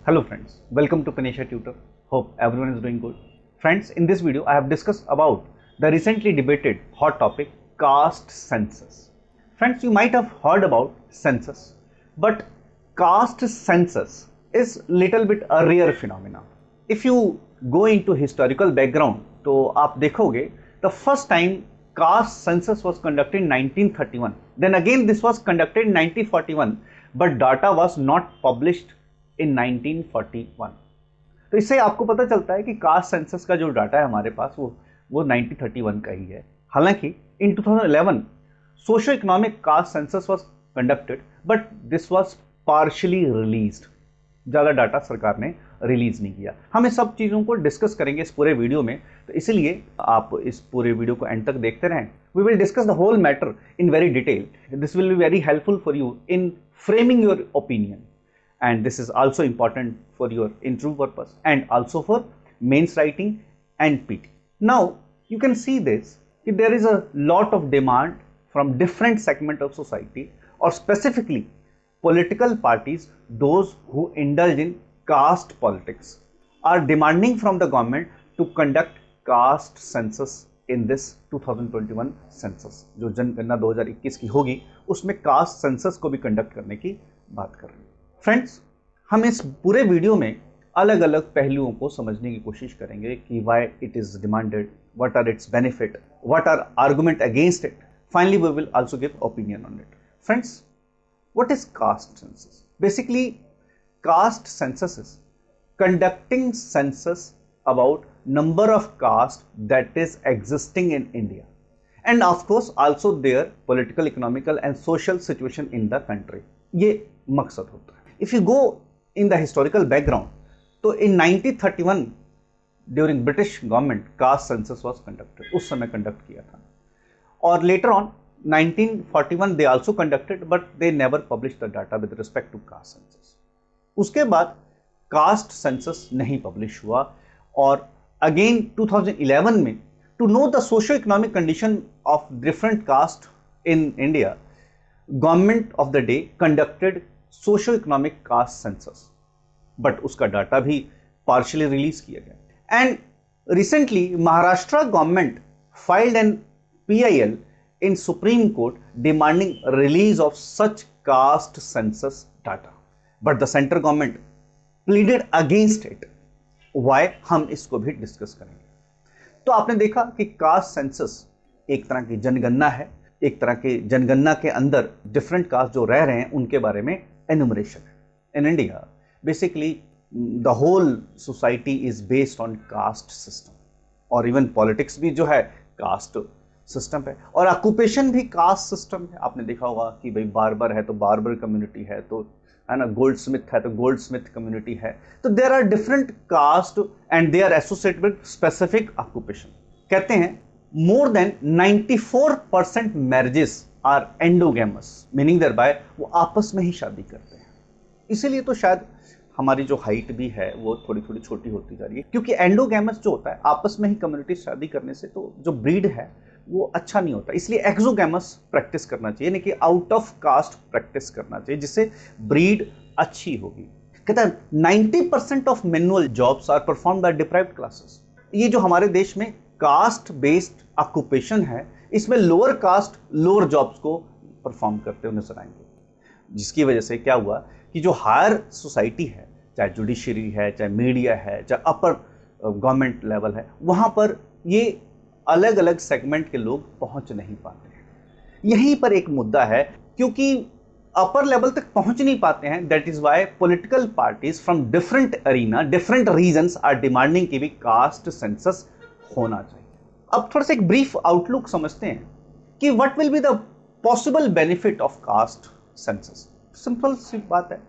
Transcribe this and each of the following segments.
Hello friends, welcome to Panisha Tutor. Hope everyone is doing good. Friends, in this video I have discussed about the recently debated hot topic caste census. Friends, you might have heard about census, but caste census is little bit a rare phenomena. If you go into historical background, तो आप देखोगे the first time caste census was conducted in 1931. Then again this was conducted in 1941, but data was not published in 1941. तो इससे आपको पता चलता है कि कास्ट सेंसस का जो डाटा है हमारे पास वो 1931 का ही है. हालांकि इन 2011 socio economic caste census was conducted, but this was partially released. ज़्यादा डाटा सरकार ने रिलीज नहीं किया. हम इस सब चीज़ों को डिस्कस करेंगे इस पूरे वीडियो में, तो इसलिए आप इस पूरे वीडियो को एंड तक देखते रहें. We will discuss the whole matter in very detail. This will be very helpful for you in framing your opinion. And this is also important for your interview purpose and also for mains writing and PT. Now you can see this, if there is a lot of demand from different segment of society, or specifically political parties, those who indulge in caste politics, are demanding from the government to conduct caste census in this 2021 census. जो जनगणना 2021 की होगी उसमें caste census को भी conduct करने की बात कर रहे हैं. फ्रेंड्स, हम इस पूरे वीडियो में अलग अलग पहलुओं को समझने की कोशिश करेंगे कि why it is demanded, what are its benefit, what are argument against it. Finally we will also give opinion on it. Friends, what is caste census? Basically caste census is conducting census about number of caste that is existing in India, and of course also their political, economical and social situation in the country. ये मकसद होता है. If you go in the historical background, तो in 1931 during British government caste census was conducted. उस समय conduct किया था. और later on 1941 they also conducted, but they never published the data with respect to caste census. उसके बाद caste census नहीं publish हुआ. और again 2011 में to know the socio-economic condition of different caste in India, government of the day conducted socio economic caste census, but उसका data भी partially release किया गया. And recently Maharashtra government filed an PIL in supreme court demanding release of such caste census data, but the central government pleaded against it. Why, हम इसको भी discuss करेंगे. तो आपने देखा कि कास्ट सेंसस एक तरह की जनगणना है. एक तरह के जनगणना के अंदर डिफरेंट कास्ट जो रह रहे हैं उनके बारे में एनुमरेशन है. In India basically the whole society is based on caste system, और इवन पॉलिटिक्स भी जो है कास्ट सिस्टम है, और ऑक्यूपेशन भी कास्ट सिस्टम है. आपने देखा होगा कि भाई बार्बर है तो बार्बर कम्युनिटी है, तो है ना, गोल्ड स्मिथ है तो गोल्ड स्मिथ कम्युनिटी है. तो there are different caste and they are associated with specific occupation. कहते हैं more than 94% marriages are endogamous, meaning thereby वो आपस में ही शादी करते हैं. इसीलिए तो शायद हमारी जो हाइट भी है वो थोड़ी थोड़ी छोटी होती जा रही है, क्योंकि एंडोगैमस जो होता है आपस में ही कम्युनिटी शादी करने से तो जो ब्रीड है वो अच्छा नहीं होता. इसलिए एक्सोगैमस प्रैक्टिस करना चाहिए, यानी कि आउट ऑफ कास्ट प्रैक्टिस करना चाहिए, जिससे ब्रीड अच्छी होगी. कहता है 90% of manual jobs are performed by deprived classes. ये जो हमारे देश में कास्ट बेस्ड ऑक्यूपेशन है, इसमें लोअर कास्ट लोअर जॉब्स को परफॉर्म करते हुए नजर आएंगे, जिसकी वजह से क्या हुआ कि जो हायर सोसाइटी है, चाहे जुडिशरी है, चाहे मीडिया है, चाहे अपर गवर्नमेंट लेवल है, वहां पर ये अलग अलग सेगमेंट के लोग पहुंच नहीं पाते हैं. यहीं पर एक मुद्दा है, क्योंकि अपर लेवल तक पहुंच नहीं पाते हैं. That is why political parties from different arena, different regions are demanding कि भी कास्ट सेंसस होना चाहिए. अब थोड़ा सा एक ब्रीफ आउटलुक समझते हैं कि what will be the possible benefit of caste census. Simple सी बात है,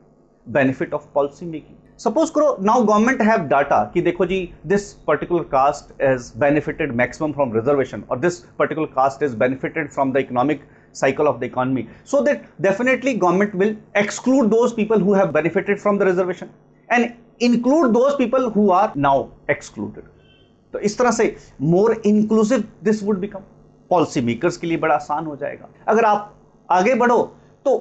benefit of policy making. Suppose करो नाउ गवर्नमेंट हैव डाटा कि देखो जी this particular caste is benefited maximum from reservation, और this particular caste is benefited from the economic cycle of the economy, so that definitely government will exclude those people who have benefited from the reservation and include those people who are now excluded. तो इस तरह से more inclusive this would become. Policy makers के लिए बड़ा आसान हो जाएगा. अगर आप आगे बढ़ो तो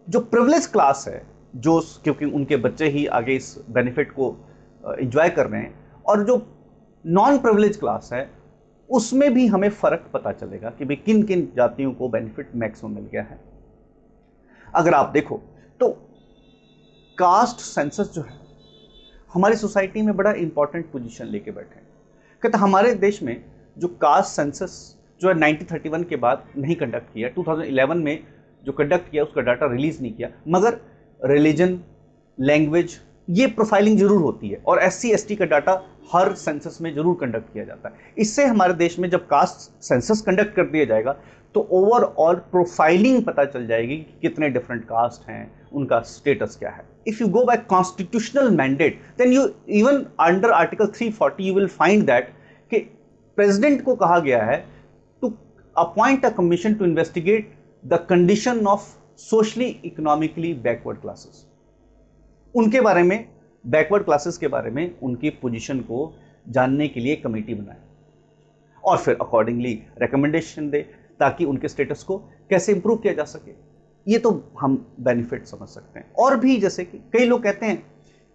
जो प्रिविलेज क्लास है, जोश, क्योंकि उनके बच्चे ही आगे इस बेनिफिट को एंजॉय कर रहे हैं, और जो नॉन प्रिविलेज क्लास है उसमें भी हमें फर्क पता चलेगा कि भाई किन किन जातियों को बेनिफिट मैक्सिमम मिल गया है। अगर आप देखो तो कास्ट सेंसस जो है हमारी सोसाइटी में बड़ा इंपॉर्टेंट पोजीशन लेके बैठे हैं। कहते हमारे देश में जो कास्ट सेंसस जो है 1931 के बाद नहीं कंडक्ट किया, 2011 में जो कंडक्ट किया उसका डाटा रिलीज नहीं किया, मगर रिलीजन, लैंग्वेज, ये प्रोफाइलिंग जरूर होती है, और SC ST का डाटा हर सेंसस में जरूर कंडक्ट किया जाता है। इससे हमारे देश में जब कास्ट सेंसस कंडक्ट कर दिया जाएगा तो ओवरऑल प्रोफाइलिंग पता चल जाएगी कि कितने डिफरेंट कास्ट हैं, उनका स्टेटस क्या है। If you go by constitutional mandate then you even under article 340 you will find that कि प्रेसिडेंट को कहा गया है to appoint a commission to investigate the condition of socially economically backward classes. उनके बारे में, बैकवर्ड क्लासेस के बारे में उनकी पोजीशन को जानने के लिए कमेटी बनाए और फिर अकॉर्डिंगली रिकमेंडेशन दे ताकि उनके स्टेटस को कैसे इंप्रूव किया जा सके। ये तो हम बेनिफिट समझ सकते हैं। और भी जैसे कि कई लोग कहते हैं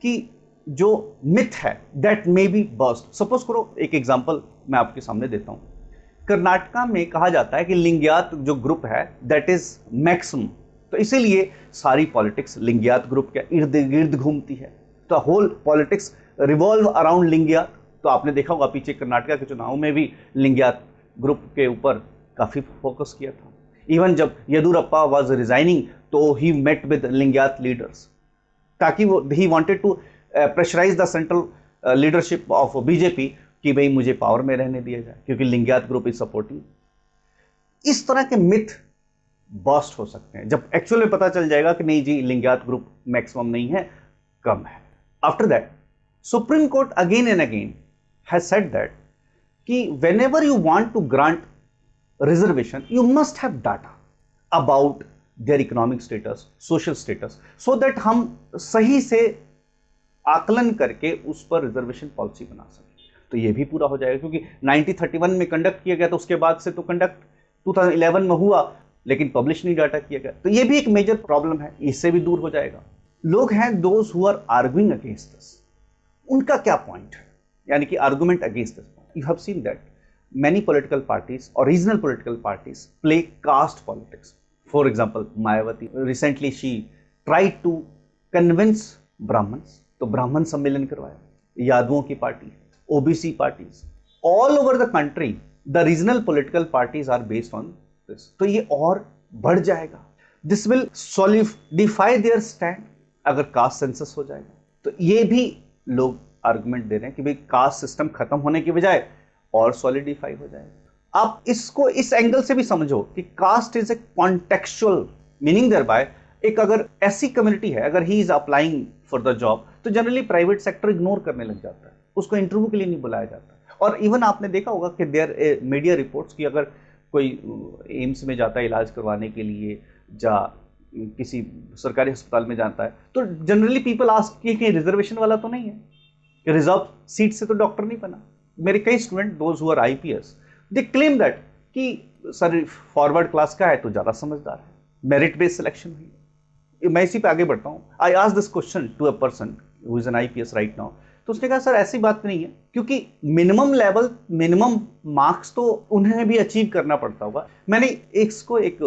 कि जो मिथ है that may be burst. Suppose करो, एक एग्जांपल मैं आपके सामने देता हूं। कर्नाटका में कहा जाता है कि लिंगायत जो ग्रुप है दैट इज मैक्सिमम, तो इसीलिए सारी पॉलिटिक्स लिंगायत ग्रुप के इर्द गिर्द घूमती है। तो whole politics revolve around Lingayat. तो आपने देखा होगा पीछे कर्नाटका के चुनाव में भी लिंगायत ग्रुप के ऊपर काफी फोकस किया था। इवन जब येदुरप्पा वाज रिजाइनिंग तो he met with Lingayat leaders, ताकि वो he wanted to pressurise the central leadership of BJP कि भाई मुझे पावर में रहने दिया जाए क्योंकि लिंगायत ग्रुप इज सपोर्टिंग। इस तरह के मिथ बस्ट हो सकते हैं जब एक्चुअली पता चल जाएगा कि नहीं जी, लिंगायत ग्रुप मैक्सिमम नहीं है, कम है। After that supreme court again and again has said that कि whenever you want to grant reservation you must have data about their economic status, social status, so that हम सही से आकलन करके उस पर रिजर्वेशन पॉलिसी बना सकें। तो ये भी पूरा हो जाएगा क्योंकि 1931 में कंडक्ट किया गया, तो उसके बाद से तो कंडक्ट 2011 में हुआ लेकिन पब्लिश नहीं डाटा किया गया। तो ये भी एक मेजर प्रॉब्लम है, इससे भी दूर हो जाएगा। लोग हैं those who are arguing against this, उनका क्या पॉइंट है, यानी कि argument against this point. You have seen that many political parties or regional political parties play caste politics. For example, Mayawati, recently she tried to convince Brahmins, तो ब्राह्मण सम्मेलन करवाया। यादवों की party, OBC parties, all over the country, the regional political parties are based on this. तो ये और बढ़ जाएगा। This will solidify their stand अगर कास्ट सेंसस हो जाएगा। तो ये भी लोग आर्गुमेंट दे रहे हैं कि भाई कास्ट सिस्टम खत्म होने की बजाय और सॉलिडिफाई हो जाएगा। आप इसको इस एंगल से भी समझो कि caste is a contextual meaning thereby, एक अगर ऐसी कम्युनिटी है, अगर he is applying for the job, तो जनरली प्राइवेट सेक्टर इग्नोर करने लग जाता है, उसको इंटरव्यू के लिए नहीं बुलाया जाता। और इवन आपने देखा होगा कि देयर मीडिया रिपोर्ट्स की अगर कोई एम्स में जाता है इलाज करवाने के लिए या किसी सरकारी अस्पताल में जाता है, तो जनरली पीपल आस्क कि रिजर्वेशन वाला तो नहीं है, कि रिजर्व सीट से तो डॉक्टर नहीं बना। मेरे कई student those who are IPS they claim that कि सर फॉरवर्ड क्लास का है तो ज्यादा समझदार है, मेरिट बेस्ड सिलेक्शन हुई। मैं इसी पे आगे बढ़ता हूँ। I ask this question to a person who is an IPS right now, तो उसने कहा सर ऐसी बात नहीं है, क्योंकि मिनिमम लेवल, मिनिमम मार्क्स तो उन्हें भी अचीव करना पड़ता होगा। मैंने इसको एक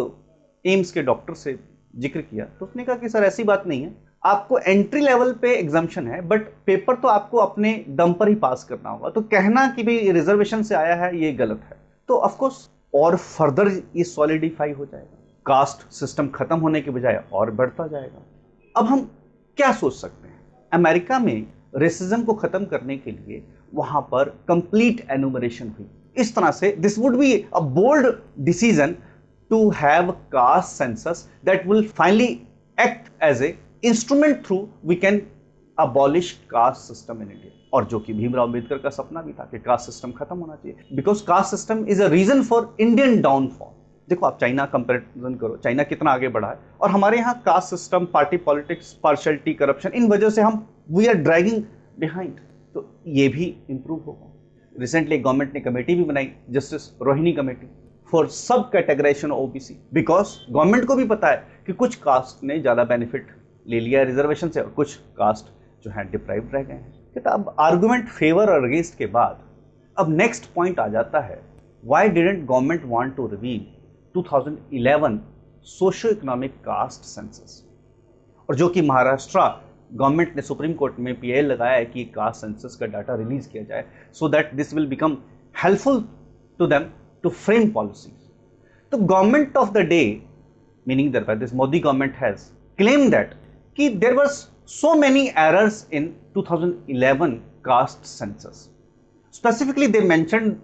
एम्स के डॉक्टर से जिक्र किया तो उसने कहा कि सर ऐसी बात नहीं है, आपको एंट्री लेवल पे एग्जाम्शन है बट पेपर तो आपको अपने दम पर ही पास करना होगा। तो कहना कि भाई रिजर्वेशन से आया है ये गलत है। तो ऑफ कोर्स और फर्दर ये सॉलिडिफाई हो जाएगा, कास्ट सिस्टम खत्म होने के बजाय और बढ़ता जाएगा। अब हम क्या सोच सकते हैं? अमेरिका में रेसिज्म को खत्म करने के लिए वहां पर कंप्लीट एनुमरेशन हुई। इस तरह से this would be a bold decision to have caste census that will finally act as a instrument through we can abolish caste system in India. और जो कि भीमराव अंबेडकर का सपना भी था कि कास्ट सिस्टम खत्म होना चाहिए, because caste system is a reason for Indian downfall. देखो आप चाइना कंपैरिजन करो, चाइना कितना आगे बढ़ा है, और हमारे यहाँ caste system, party politics, partiality, corruption, इन वजह से हम वी आर ड्रैगिंग बिहाइंड। तो ये भी इंप्रूव होगा। रिसेंटली गवर्नमेंट ने कमेटी भी बनाई, जस्टिस रोहिणी कमेटी फॉर सब कैटेगराइजेशन OBC, बिकॉज गवर्नमेंट को भी पता है कि कुछ कास्ट ने ज्यादा बेनिफिट ले लिया रिजर्वेशन से और कुछ कास्ट जो है डिप्राइव्ड रह गए हैं। कहता अब आर्गुमेंट फेवर और अगेंस्ट के बाद अब नेक्स्ट पॉइंट आ जाता है, why didn't government want to reveal 2011 socio economic caste census, और जो कि महाराष्ट्र गवर्नमेंट ने सुप्रीम कोर्ट में पीएल लगाया है कि कास्ट सेंसस का डाटा रिलीज किया जाए so that this will become helpful to them to frame policy. तो government of the day, meaning that this Modi government has claim that कि there was so many errors in 2011 caste census. Specifically they mentioned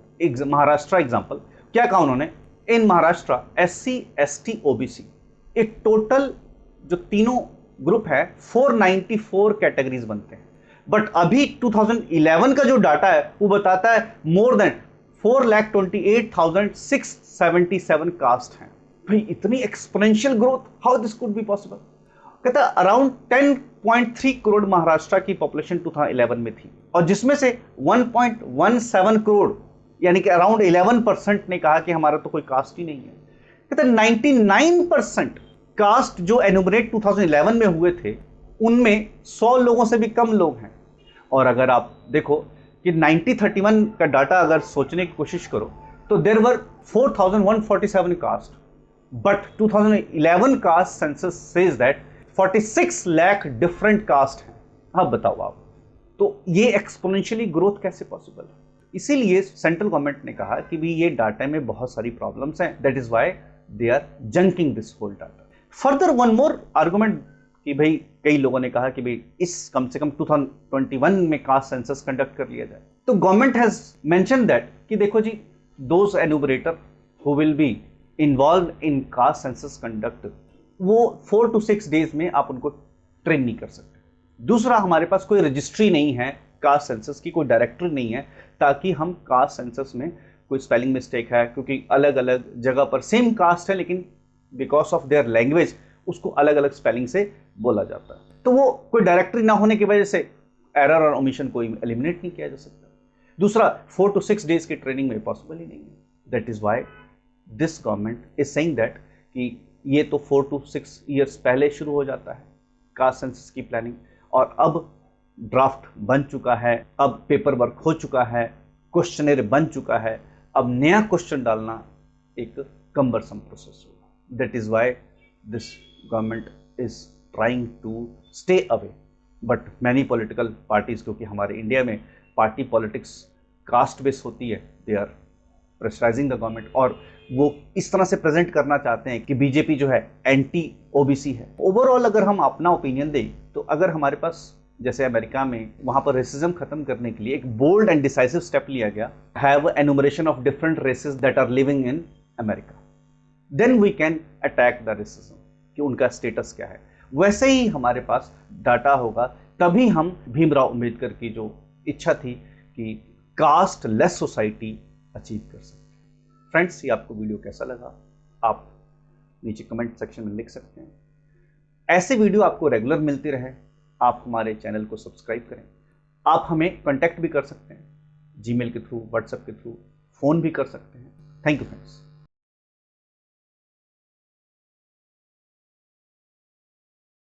Maharashtra example. क्या कहा उन्होंने? इन Maharashtra SC ST OBC एक total जो तीनों group है 494 categories बनते हैं, बट अभी 2011 का जो डाटा है वो बताता है मोर देन 4,28,677 कास्ट हैं। भाई इतनी exponential growth, how this could be possible? कहता है अराउंड 10.3 करोड़ महाराष्ट्र की पॉपुलेशन 2011 में थी, और जिसमें से 1.17 करोड़ यानी कि अराउंड 11% ने कहा कि हमारा तो कोई कास्ट ही नहीं है। कहता है 99% कास्ट जो एनुमरेट 2011 में हुए थे उनमें 100 लोगों से भी कम लोग हैं। और अगर आप देखो कि 1931 का डाटा अगर सोचने की कोशिश करो तो there were 4,147 caste, but 2011 caste census says that 46 lakh different caste हैं। अब बताओ आप, तो ये एक्सपोनेंशियली ग्रोथ कैसे पॉसिबल है? इसीलिए सेंट्रल गवर्नमेंट ने कहा कि भी ये डाटा में बहुत सारी प्रॉब्लम्स हैं, that is why they are junking this whole data. Further one more argument कि भाई कई लोगों ने कहा कि भाई इस कम से कम 2021 में कास्ट सेंसस कंडक्ट कर लिया जाए। तो गवर्नमेंट हैज मेंशन दैट कि देखो जी, those enumerator who will be involve in caste census conduct, वो 4 to 6 डेज में आप उनको ट्रेन नहीं कर सकते। दूसरा, हमारे पास कोई रजिस्ट्री नहीं है कास्ट सेंसस की, कोई डायरेक्टरी नहीं है ताकि हम कास्ट सेंसस में कोई स्पेलिंग मिस्टेक है, क्योंकि अलग अलग जगह पर सेम कास्ट है लेकिन बिकॉज ऑफ देयर लैंग्वेज उसको अलग अलग स्पेलिंग से बोला जाता है, तो वो कोई डायरेक्टरी ना होने की वजह से एरर और ओमिशन को एलिमिनेट नहीं किया जा सकता। दूसरा, 4 to 6 डेज की ट्रेनिंग में पॉसिबल ही नहीं है। That is why this government is saying that कि ये तो 4 to 6 ईयर्स पहले शुरू हो जाता है कास्ट सेंसस की प्लानिंग, और अब ड्राफ्ट बन चुका है, अब पेपर वर्क हो चुका है, क्वेश्चनर बन चुका है, अब नया क्वेश्चन डालना एक कम्बरसम प्रोसेस होगा। That is why this government is trying to stay away, but many political parties, क्योंकि हमारे इंडिया में पार्टी पॉलिटिक्स कास्ट बेस होती है, they are pressurising the government, और वो इस तरह से प्रेजेंट करना चाहते हैं कि बीजेपी जो है एंटी ओबीसी है। ओवरऑल अगर हम अपना ओपिनियन दें तो अगर हमारे पास जैसे अमेरिका में वहां पर रेसिज्म खत्म करने के लिए एक बोल्ड एंड डिसाइसिव स्टेप लिया गया, have enumeration of different races that are living in America, then we can attack the racism कि उनका स्टेटस क्या है। वैसे ही हमारे पास डाटा होगा, तभी हम भीमराव अंबेडकर की जो इच्छा थी कि कास्ट लेस सोसाइटी अचीव कर सकते। फ्रेंड्स, ये आपको वीडियो कैसा लगा आप नीचे कमेंट सेक्शन में लिख सकते हैं। ऐसे वीडियो आपको रेगुलर मिलती रहे, आप हमारे चैनल को सब्सक्राइब करें। आप हमें कांटेक्ट भी कर सकते हैं जीमेल के थ्रू, व्हाट्सएप के थ्रू, फ़ोन भी कर सकते हैं। Thank you friends.